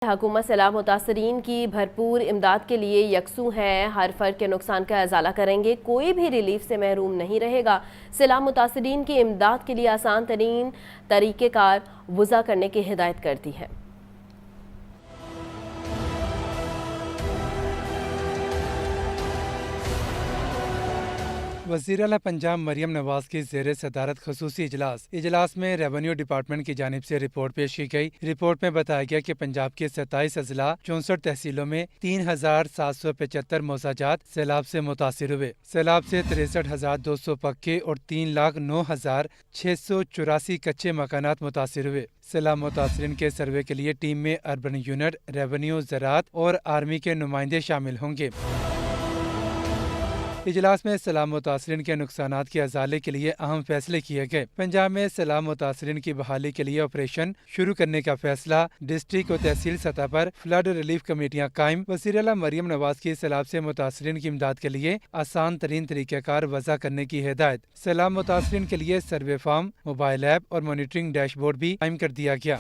حکومت سیلاب متاثرین کی بھرپور امداد کے لیے یکسو ہے، ہر فرد کے نقصان کا ازالہ کریں گے، کوئی بھی ریلیف سے محروم نہیں رہے گا۔ سیلاب متاثرین کی امداد کے لیے آسان ترین طریقہ کار وضع کرنے کی ہدایت کر دی ہے۔ وزیر اعلیٰ پنجاب مریم نواز کی زیر صدارت خصوصی اجلاس میں ریونیو ڈپارٹمنٹ کی جانب سے رپورٹ پیش کی گئی۔ رپورٹ میں بتایا گیا کہ پنجاب کے 27 اضلاع 64 تحصیلوں میں 3,775 موضاع جات سیلاب سے متاثر ہوئے۔ سیلاب سے 63,200 پکے اور 3,09,684 کچے مکانات متاثر ہوئے۔ سیلاب متاثرین کے سروے کے لیے ٹیم میں اربن یونٹ، ریونیو، زراعت اور آرمی کے نمائندے شامل ہوں گے۔ اجلاس میں سیلاب متاثرین کے نقصانات کے ازالے کے لیے اہم فیصلے کیے گئے۔ پنجاب میں سیلاب متاثرین کی بحالی کے لیے آپریشن شروع کرنے کا فیصلہ، ڈسٹرکٹ اور تحصیل سطح پر فلڈ ریلیف کمیٹیاں قائم۔ وزیر اعلیٰ مریم نواز کی سیلاب سے متاثرین کی امداد کے لیے آسان ترین طریقہ کار وضع کرنے کی ہدایت۔ سیلاب متاثرین کے لیے سروے فارم، موبائل ایپ اور مانیٹرنگ ڈیش بورڈ بھی قائم کر دیا گیا۔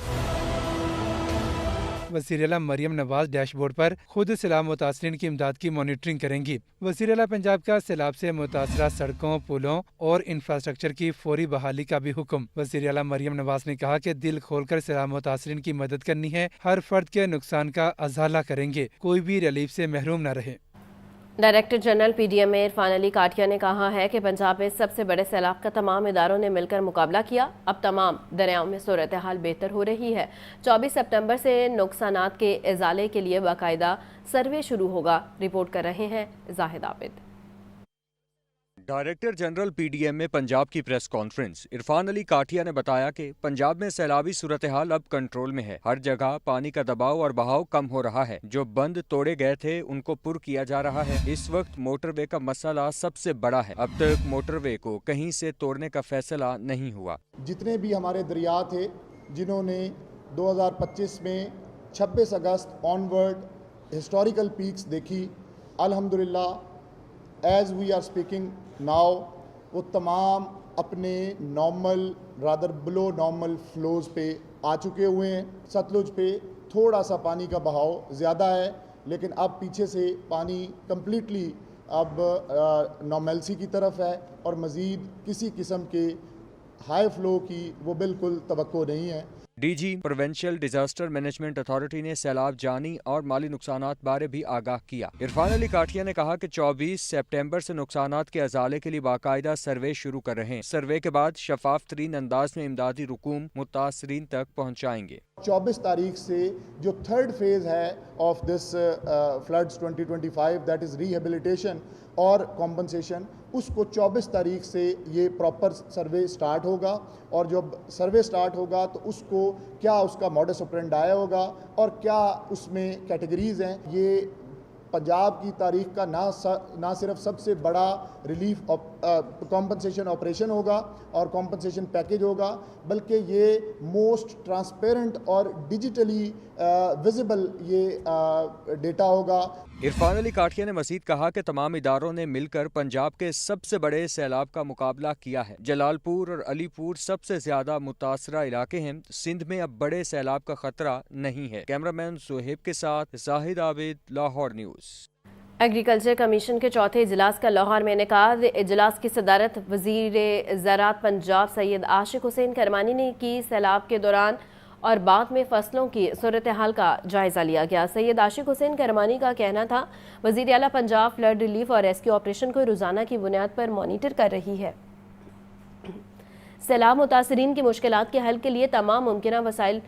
وزیر اعلیٰ مریم نواز ڈیش بورڈ پر خود سیلاب متاثرین کی امداد کی مانیٹرنگ کریں گی۔ وزیر اعلیٰ پنجاب کا سیلاب سے متاثرہ سڑکوں، پلوں اور انفراسٹرکچر کی فوری بحالی کا بھی حکم۔ وزیر اعلیٰ مریم نواز نے کہا کہ دل کھول کر سیلاب متاثرین کی مدد کرنی ہے، ہر فرد کے نقصان کا ازالہ کریں گے، کوئی بھی ریلیف سے محروم نہ رہے۔ Director general P D M A Irfan Ali Kathia نے کہا ہے کہ پنجاب میں سب سے بڑے سیلاب کا تمام اداروں نے مل کر مقابلہ کیا، اب تمام دریاؤں میں صورتحال بہتر ہو رہی ہے۔ 24 سپتمبر سے نقصانات کے ازالے کے لیے باقاعدہ سروے شروع ہوگا۔ رپورٹ کر رہے ہیں Zahid Abid. Director general P D M میں پنجاب کی پریس کانفرنس۔ عرفان علی کاٹیا نے بتایا کہ پنجاب میں سیلابی صورتحال اب کنٹرول میں ہے، ہر جگہ پانی کا دباؤ اور بہاؤ کم ہو رہا ہے، جو بند توڑے گئے تھے ان کو پر کیا جا رہا ہے۔ اس وقت موٹر وے کا مسئلہ سب سے بڑا ہے، اب تک موٹر وے کو کہیں سے توڑنے کا فیصلہ نہیں ہوا۔ جتنے بھی ہمارے دریا تھے جنہوں نے 2025 میں 26 اگست آنورڈ ہسٹوریکل پیکس دیکھی، الحمدللہ as we are speaking now وہ تمام اپنے normal rather below normal flows پہ آ چکے ہوئے ہیں۔ ستلج پہ تھوڑا سا پانی کا بہاؤ زیادہ ہے، لیکن اب پیچھے سے پانی کمپلیٹلی اب نارملسی کی طرف ہے اور مزید کسی قسم کے ہائی فلو کی وہ بالکل توقع نہیں ہے۔ D G provincial disaster management authority نے سیلاب جانی اور مالی نقصانات بارے بھی آگاہ کیا۔ عرفان علی کاٹیا نے کہا کہ 24 سپٹمبر سے نقصانات کے ازالے کے لیے باقاعدہ سروے شروع کر رہے ہیں۔ سروے کے بعد شفاف ترین انداز میں امدادی رقوم متاثرین تک پہنچائیں گے۔ 24 تاریخ سے جو تھرڈ فیز ہے of this floods 2025 that is rehabilitation اور کمپنسیشن، اس کو 24 تاریخ سے یہ پراپر سروے سٹارٹ ہوگا، اور جب سروے سٹارٹ ہوگا تو اس کو کیا اس کا موڈس آپرینڈی ہوگا اور کیا اس میں کیٹیگریز ہیں۔ یہ پنجاب کی تاریخ کا نہ صرف سب سے بڑا ریلیف کمپنسیشن آپریشن ہوگا اور کمپنسیشن پیکیج ہوگا، بلکہ یہ موسٹ ٹرانسپیرنٹ اور ڈیجیٹلی ویزیبل یہ ڈیٹا ہوگا۔ عرفان علی کاٹیا نے مزید کہا کہ تمام اداروں نے مل کر پنجاب کے سب سے بڑے سیلاب کا مقابلہ کیا ہے۔ جلال پور اور علی پور سب سے زیادہ متاثرہ علاقے ہیں۔ سندھ میں اب بڑے سیلاب کا خطرہ نہیں ہے۔ کیمرامین سہیب کے ساتھ زاہد عابد، لاہور نیوز۔ ایگریکلچر کمیشن کے چوتھے اجلاس کا لاہور میں انعقاد۔ اجلاس کی صدارت وزیر زراعت پنجاب سید عاشق حسین کرمانی نے کی۔ سیلاب کے دوران اور بعد میں فصلوں کی صورتحال کا جائزہ لیا گیا۔ سید عاشق حسین کرمانی کا کہنا تھا وزیر اعلیٰ پنجاب فلڈ ریلیف اور ریسکیو آپریشن کو روزانہ کی بنیاد پر مانیٹر کر رہی ہے۔ سیلاب متاثرین کی مشکلات کے حل کے لیے تمام ممکنہ وسائل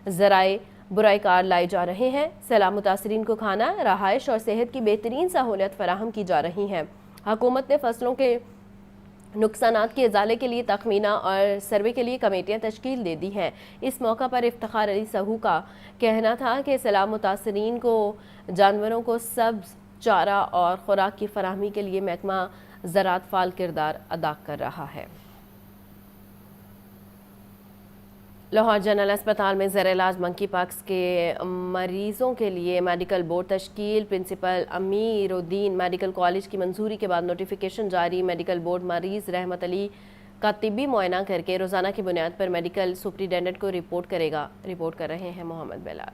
ذرائع برائے کار لائے جا رہے ہیں۔ سیلاب متاثرین کو کھانا، رہائش اور صحت کی بہترین سہولت فراہم کی جا رہی ہے۔ حکومت نے فصلوں کے نقصانات کے ازالے کے لیے تخمینہ اور سروے کے لیے کمیٹیاں تشکیل دے دی ہیں۔ اس موقع پر افتخار علی سہو کا کہنا تھا کہ سیلاب متاثرین کو جانوروں کو سبز چارہ اور خوراک کی فراہمی کے لیے محکمہ زراعت فعال کردار ادا کر رہا ہے۔ لاہور جنرل اسپتال میں زیر علاج منکی پاکس کے مریضوں کے لیے میڈیکل بورڈ تشکیل۔ پرنسپل امیر الدین میڈیکل کالج کی منظوری کے بعد نوٹیفیکیشن جاری۔ میڈیکل بورڈ مریض رحمت علی کا طبی معائنہ کر کے روزانہ کی بنیاد پر میڈیکل سپرنٹینڈنٹ کو رپورٹ کرے گا۔ رپورٹ کر رہے ہیں محمد بلال۔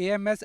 AMS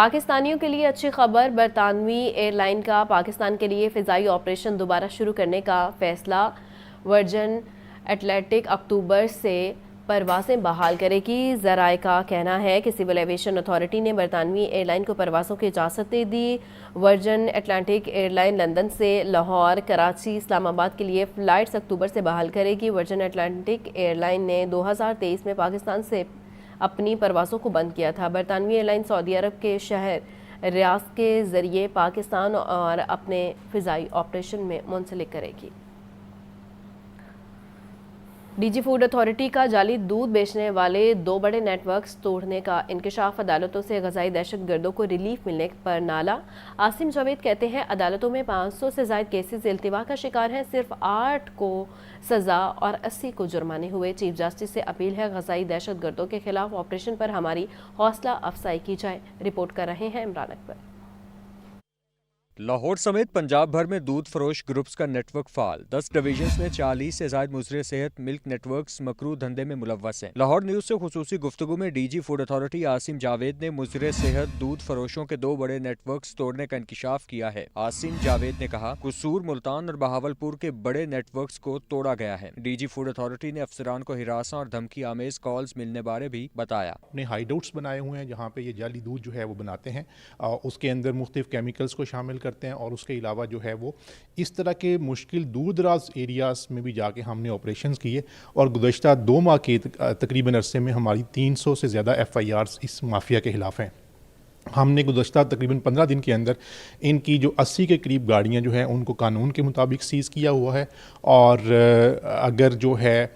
پاکستانیوں کے لیے اچھی خبر، برطانوی ایئر لائن کا پاکستان کے لیے فضائی آپریشن دوبارہ شروع کرنے کا فیصلہ۔ ورجن اٹلانٹک اکتوبر سے پروازیں بحال کرے گی۔ ذرائع کا کہنا ہے کہ سول ایویشن اتھارٹی نے برطانوی ایئر لائن کو پروازوں کی اجازت دے دی۔ Virgin Atlantic airline London سے لاہور، کراچی، اسلام آباد کے لیے فلائٹس اکتوبر سے بحال کرے گی۔ ورجن اٹلانٹک ایئر لائن نے 2023 میں پاکستان سے اپنی پروازوں کو بند کیا تھا۔ برطانوی ایئر لائن سعودی عرب کے شہر ریاض کے ذریعے پاکستان اور اپنے فضائی آپریشن میں منسلک کرے گی۔ ڈی جی فوڈ اتھارٹی کا جعلی دودھ بیچنے والے 2 بڑے نیٹ ورکس توڑنے کا انکشاف، عدالتوں سے غذائی دہشت گردوں کو ریلیف ملنے پر نالا۔ عاصم جاوید کہتے ہیں عدالتوں میں 500 سے زائد کیسز التوا کا شکار ہیں، صرف 8 کو سزا اور 80 کو جرمانے ہوئے۔ چیف جسٹس سے اپیل ہے غذائی دہشت گردوں کے خلاف آپریشن پر ہماری حوصلہ افزائی کی جائے۔ رپورٹ کر رہے ہیں عمران اکبر۔ لاہور سمیت پنجاب بھر میں دودھ فروش گروپس کا نیٹ ورک فعال، 10 ڈویژنز میں 40 سے زائد مضر صحت ملک نیٹ ورکس مکروہ دھندے میں ملوث ہیں۔ لاہور نیوز سے خصوصی گفتگو میں D G food authority Asim Javed نے مضر صحت دودھ فروشوں کے 2 بڑے نیٹ ورکس توڑنے کا انکشاف کیا ہے۔ عاصم جاوید نے کہا قصور ملتان اور بہاولپور کے بڑے نیٹ ورکس کو توڑا گیا ہے۔ ڈی جی فوڈ اتھارٹی نے افسران کو ہراساں اور دھمکی آمیز کالز ملنے بارے بھی بتایا۔ اپنے ہائیڈ آؤٹس بنائے ہوئے ہیں جہاں پہ یہ جعلی دودھ جو ہے وہ بناتے ہیں، اس کے اندر مختلف کیمیکلز کو شامل کرتے ہیں، اور اس کے علاوہ جو ہے وہ اس طرح کے مشکل دور دراز ایریاز میں بھی جا کے ہم نے آپریشنز کیے، اور گزشتہ 2 ماہ کے تقریباً عرصے میں ہماری 300 سے زیادہ FIRs اس مافیا کے خلاف ہیں۔ ہم نے گزشتہ تقریباً 15 دن کے اندر ان کی جو 80 کے قریب گاڑیاں جو ہیں ان کو قانون کے مطابق سیز کیا ہوا ہے، اور اگر جو ہے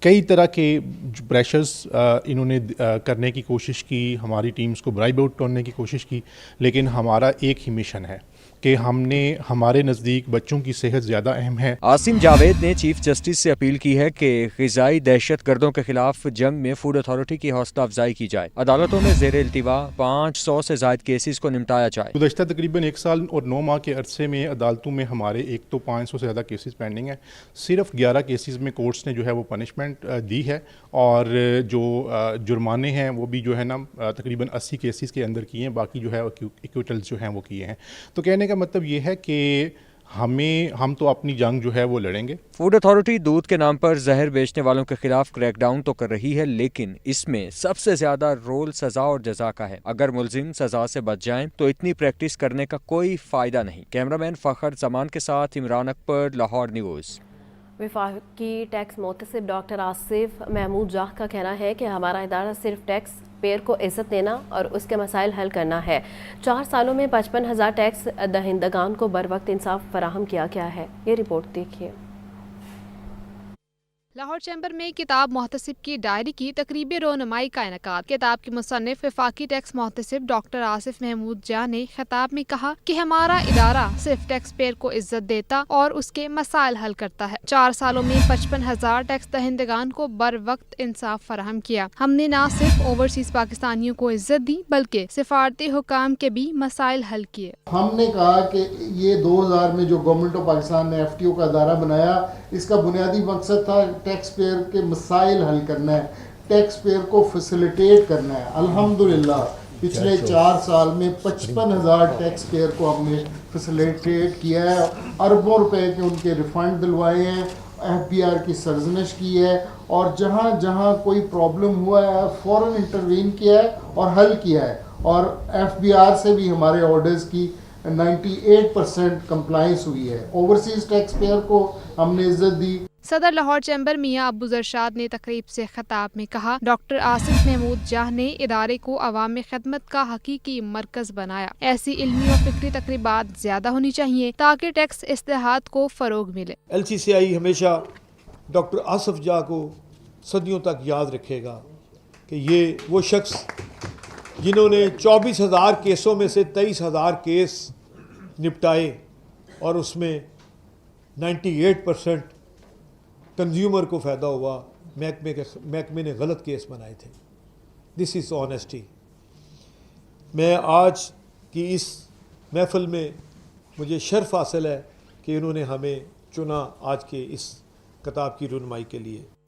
کئی طرح کے پریشرز انہوں نے کرنے کی کوشش کی، ہماری ٹیمز کو برائب آؤٹ کرنے کی کوشش کی، لیکن ہمارا ایک ہی مشن ہے کہ ہم نے ہمارے نزدیک بچوں کی صحت زیادہ اہم ہے۔ عاصم جاوید نے چیف جسٹس سے اپیل کی ہے کہ غذائی دہشت گردوں کے خلاف جنگ میں فوڈ اتھارٹی کی حوصلہ افزائی کی جائے، عدالتوں میں زیر التوا 500 سے زائد کیسز کو نمٹایا جائے۔ گزشتہ تقریباً 1 سال اور 9 ماہ کے عرصے میں عدالتوں میں ہمارے ایک تو 500 سے زیادہ کیسز پینڈنگ ہیں، صرف 11 کیسز میں کورٹس نے جو ہے وہ پنشمنٹ دی ہے، اور جو جرمانے ہیں وہ بھی جو ہے نا تقریباً 80 کیسز کے اندر کیے ہیں، باقی جو ہے ایکویٹلز جو ہیں وہ کیے ہیں۔ تو کہنے کا مطلب یہ ہے کہ ہم تو اپنی جنگ جو ہے وہ لڑیں گے۔ فوڈ اتھارٹی دودھ کے نام پر زہر بیچنے والوں کے خلاف کریک ڈاؤن تو کر رہی ہے، لیکن اس میں سب سے زیادہ رول سزا اور جزا کا ہے۔ اگر ملزم سزا سے بچ جائیں تو اتنی پریکٹس کرنے کا کوئی فائدہ نہیں۔ کیمرامین فخر زمان کے ساتھ عمران اکبر، لاہور نیوز۔ وفاقی ٹیکس محتسب ڈاکٹر آصف محمود جاہ کا کہنا ہے کہ ہمارا ادارہ صرف ٹیکس پیئر کو عزت دینا اور اس کے مسائل حل کرنا ہے۔ 4 سالوں میں 55,000 ٹیکس دہندگان کو بر وقت انصاف فراہم کیا گیا ہے۔ یہ رپورٹ دیکھیے۔ لاہور چیمبر میں کتاب محتسب کی ڈائری کی تقریب رونمائی کا انعقاد۔ کتاب کے مصنف وفاقی ٹیکس محتسب ڈاکٹر آصف محمود جاہ نے خطاب میں کہا کہ ہمارا ادارہ صرف ٹیکس پیئر کو عزت دیتا اور اس کے مسائل حل کرتا ہے۔ 4 سالوں میں 55,000 ٹیکس دہندگان کو بر وقت انصاف فراہم کیا۔ ہم نے نہ صرف اوورسیز پاکستانیوں کو عزت دی بلکہ سفارتی حکام کے بھی مسائل حل کیے۔ ہم نے کہا کہ یہ 2000 میں جو گورنمنٹ آف پاکستان نے FTO کا ادارہ بنایا، اس کا بنیادی مقصد تھا ٹیکس پیئر کے مسائل حل کرنا ہے، ٹیکس پیئر کو فیسیلیٹیٹ کرنا ہے۔ الحمدللہ پچھلے 4 سال میں 55,000 ٹیکس پیئر کو ہم نے فیسیلیٹیٹ کیا ہے، اربوں روپے کے ان کے ریفنڈ دلوائے ہیں، FBR کی سرزنش کی ہے، اور جہاں جہاں کوئی پرابلم ہوا ہے فوراً انٹروین کیا ہے اور حل کیا ہے، اور FBR سے بھی ہمارے آرڈرز کی 98% کمپلائنس ہوئی ہے۔ اوورسیز ٹیکس پیئر کو ہم نے عزت دی۔ صدر لاہور چیمبر میاں ابو زرشاد نے تقریب سے خطاب میں کہا ڈاکٹر آصف محمود جاہ نے ادارے کو عوامی خدمت کا حقیقی مرکز بنایا۔ ایسی علمی اور فکری تقریبات زیادہ ہونی چاہیے تاکہ ٹیکس اصلاحات کو فروغ ملے۔ LCCI ہمیشہ ڈاکٹر آصف جاہ کو صدیوں تک یاد رکھے گا کہ یہ وہ شخص جنہوں نے 24,000 کیسوں میں سے 23,000 کیس نپٹائے، اور اس میں 98% کنزیومر کو فائدہ ہوا، محکمے نے غلط کیس بنائے تھے۔ دس از آنیسٹی۔ میں آج کی اس محفل میں مجھے شرف حاصل ہے کہ انہوں نے ہمیں چنا آج کے اس کتاب کی رونمائی کے لیے۔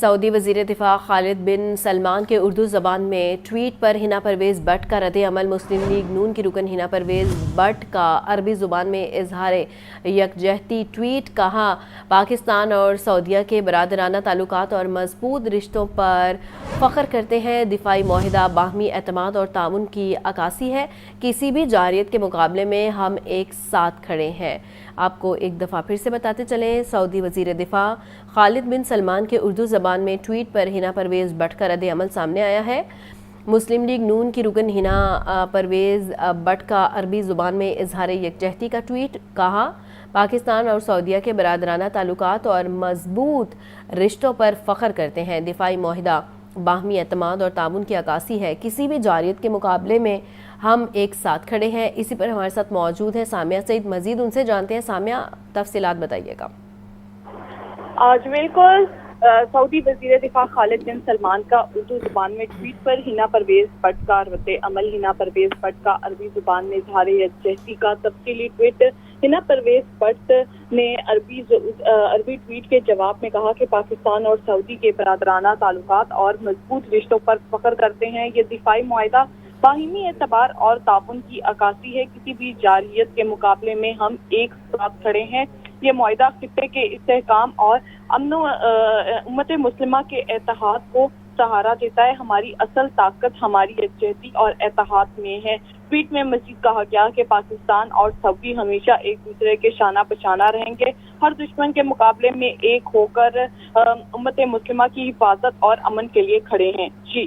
سعودی وزیر دفاع خالد بن سلمان کے اردو زبان میں ٹویٹ پر ہنا پرویز بٹ کا رد عمل۔ مسلم لیگ نون کی رکن ہنا پرویز بٹ کا عربی زبان میں اظہار یکجہتی ٹویٹ، کہا پاکستان اور سعودیہ کے برادرانہ تعلقات اور مضبوط رشتوں پر فخر کرتے ہیں۔ دفاعی معاہدہ باہمی اعتماد اور تعاون کی عکاسی ہے، کسی بھی جارحیت کے مقابلے میں ہم ایک ساتھ کھڑے ہیں۔ آپ کو ایک دفعہ پھر سے بتاتے چلیں، سعودی وزیر دفاع خالد بن سلمان کے اردو زبان میں ٹویٹ پر ہنا پرویز بٹ کا رد عمل سامنے آیا ہے۔ مسلم لیگ نون کی رکن ہنا پرویز بٹ کا عربی زبان میں اظہار یکجہتی کا ٹویٹ، کہا پاکستان اور سعودیہ کے برادرانہ تعلقات اور مضبوط رشتوں پر فخر کرتے ہیں۔ دفاعی معاہدہ باہمی اعتماد اور تعاون کی عکاسی ہے، کسی بھی جارحیت کے مقابلے میں ہم ایک ساتھ کھڑے ہیں۔ اسی پر ہمارے ساتھ موجود ہے سامعہ سعید، مزید ان سے جانتے ہیں۔ سامعہ، تفصیلات بتائیے گا۔ آج بالکل سعودی وزیر دفاع خالد بن سلمان کا اردو زبان میں ٹویٹ پر ہنا پرویز بٹ کا رد عمل۔ ہنا پرویز بٹ کا عربی زبان میں اظہار یکجہتی کا تفصیلی ٹویٹ۔ ہنا پرویز بٹ نے عربی ٹویٹ کے جواب میں کہا کہ پاکستان اور سعودی کے برادرانہ تعلقات اور مضبوط رشتوں پر فخر کرتے ہیں۔ یہ دفاعی معاہدہ باہمی اعتبار اور تعاون کی عکاسی ہے، کسی بھی جارحیت کے مقابلے میں ہم ایک ساتھ کھڑے ہیں۔ یہ معاہدہ خطے کے استحکام اور امن و امت مسلمہ کے اتحاد کو سہارا دیتا ہے۔ ہماری اصل طاقت ہماری یکجہتی اور اتحاد میں ہے۔ ٹویٹ میں مزید کہا گیا کہ پاکستان اور سعودی ہمیشہ ایک دوسرے کے شانہ بشانہ رہیں گے، ہر دشمن کے مقابلے میں ایک ہو کر امت مسلمہ کی حفاظت اور امن کے لیے کھڑے ہیں۔ جی